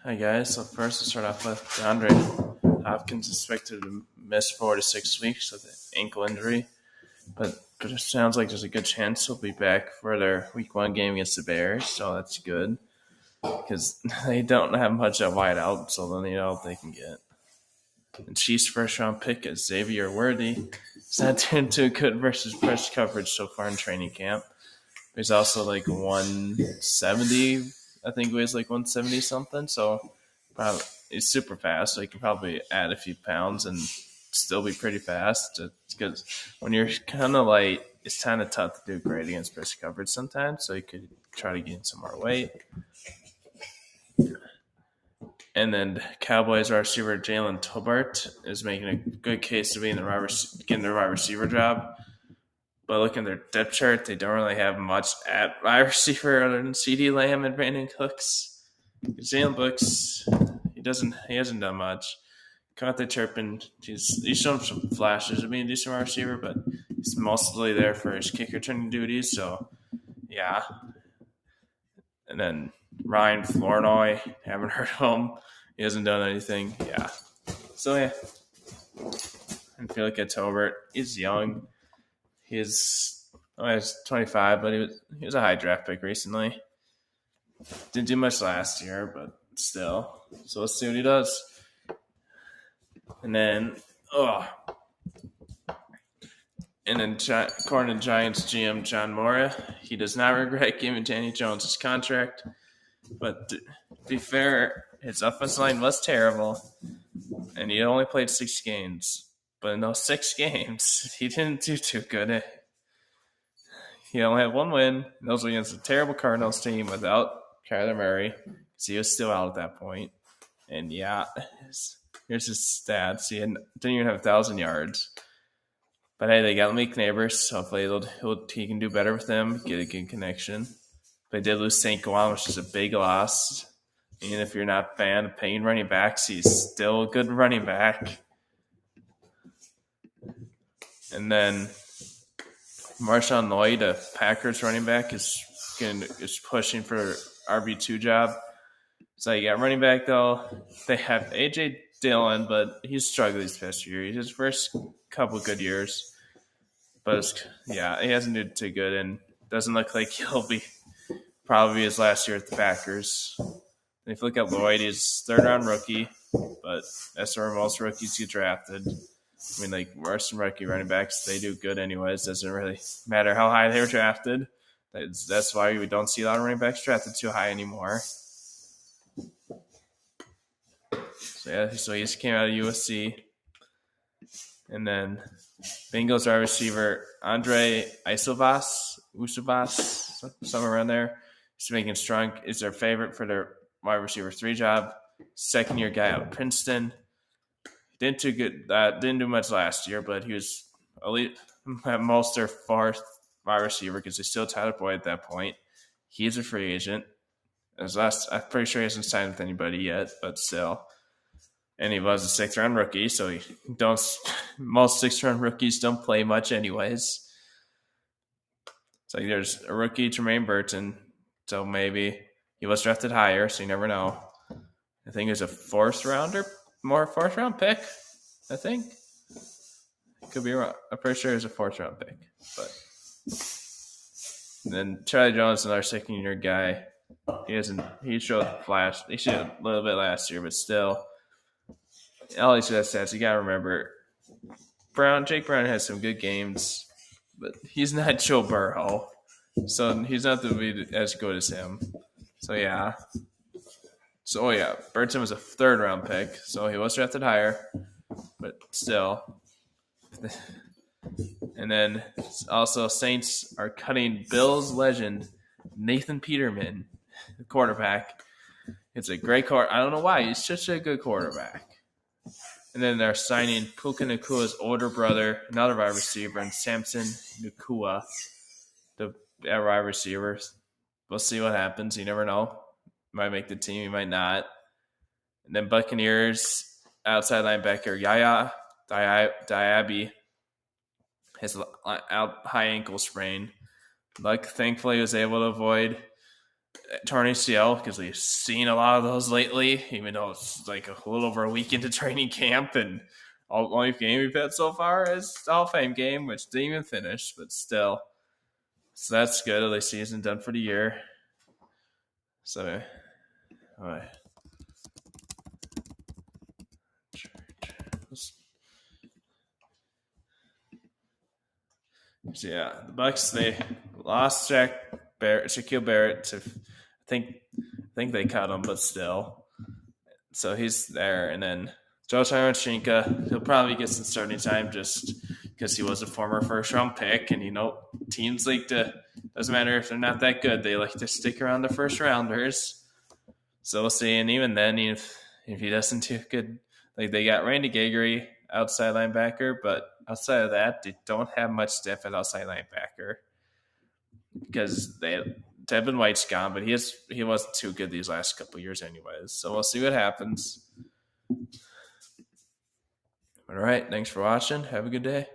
Hi guys. So first, we'll start off with DeAndre Hopkins is expected to miss 4 to 6 weeks with an ankle injury, but it sounds like there's a good chance he'll be back for their Week 1 game against the Bears. So that's good because they don't have much at wide out, so they'll need all they can get. And Chiefs' first round pick is Xavier Worthy. He's not doing too good versus press coverage so far in training camp. He's also like 170. I think he weighs like 170 something. So probably, he's super fast. So he can probably add a few pounds and still be pretty fast. Because when you're kind of light, it's kind of tough to do great against press coverage sometimes. So you could try to gain some more weight. And then Cowboys wide receiver Jalen Tolbert is making a good case to be in getting the wide receiver job. But looking at their depth chart, they don't really have much at wide receiver other than CeeDee Lamb and Brandon Cooks. Jalen Brooks, he hasn't done much. Caught the Turpin, he's shown some flashes of being a decent wide receiver, but he's mostly there for his kick returning duties. So yeah. And then Ryan Flournoy, haven't heard of him. He hasn't done anything. Yeah. So yeah. I feel like it's Tolbert. He's young. He's 25, but he was a high draft pick recently. Didn't do much last year, but still. So let's see what he does. And then, according to Giants GM John Mora, he does not regret giving Danny Jones his contract. But to be fair, his offensive line was terrible, and he only played 6 games. But in those 6 games, he didn't do too good. He only had 1 win. And those were against a terrible Cardinals team without Kyler Murray, because he was still out at that point. And yeah, here's his stats. He didn't even have 1,000 yards. But hey, they got Malik Neighbors. Hopefully he can do better with them, get a good connection. They did lose St. Gwan, which is a big loss. And if you're not a fan of paying running backs, he's still a good running back. And then Marshawn Lloyd, a Packers running back, is pushing for RB2 job. So you got running back, though. They have A.J. Dillon, but he's struggled this past year. He's his first couple good years. But he hasn't done too good, and doesn't look like he'll be probably his last year at the Packers. And if you look at Lloyd, he's third-round rookie, but that's where most rookies get drafted. I mean, like, worse than rookie running backs, they do good anyways. Doesn't really matter how high they were drafted. That's why we don't see a lot of running backs drafted too high anymore. So he just came out of USC. And then Bengals wide receiver Andre Usavas, somewhere around there. He's making strong. Is their favorite for their wide receiver 3 job. Second-year guy out of Princeton. Didn't do much last year, but he was elite at most their 4th wide receiver because they still Tyler Boyd at that point. He's a free agent. I'm pretty sure he hasn't signed with anybody yet, but still. And he was a 6th-round rookie, so most 6th-round rookies don't play much anyways. So there's a rookie, Tremaine Burton, so maybe he was drafted higher, so you never know. I think it was a 4th-round pick, I think. Could be wrong. I'm pretty sure it was a 4th-round pick. But then Charlie Jones, another 2nd-year guy. He showed flash. He showed a little bit last year, but still. All these stats, you gotta remember, Jake Brown has some good games, but he's not Joe Burrow, so he's not to be as good as him. So yeah. Burton was a 3rd-round pick, so he was drafted higher, but still. And then also Saints are cutting Bills legend Nathan Peterman, the quarterback. It's a great I don't know why. He's such a good quarterback. And then they're signing Puka Nakua's older brother, another wide receiver, and Samson Nakua, the wide receiver. We'll see what happens. You never know. Might make the team, he might not. And then Buccaneers outside linebacker Yaya Diaby has a high ankle sprain. Thankfully, he was able to avoid torn ACL because we've seen a lot of those lately, even though it's like a little over a week into training camp, and only game we've had so far is the Hall of Fame game, which didn't even finish, but still. So that's good. At least he isn't done for the year. So, all right. So yeah, the Bucks, they lost Shaquille Barrett to I think they cut him, but still. So he's there, and then Joe Tyronchenko, he'll probably get some starting time just because he was a former first round pick, and teams like to, doesn't matter if they're not that good, they like to stick around the first rounders. So we'll see. And even then, if he doesn't do good, like they got Randy Gregory, outside linebacker, but outside of that, they don't have much depth at outside linebacker because Devin White's gone, but he wasn't too good these last couple years anyways. So we'll see what happens. All right, thanks for watching. Have a good day.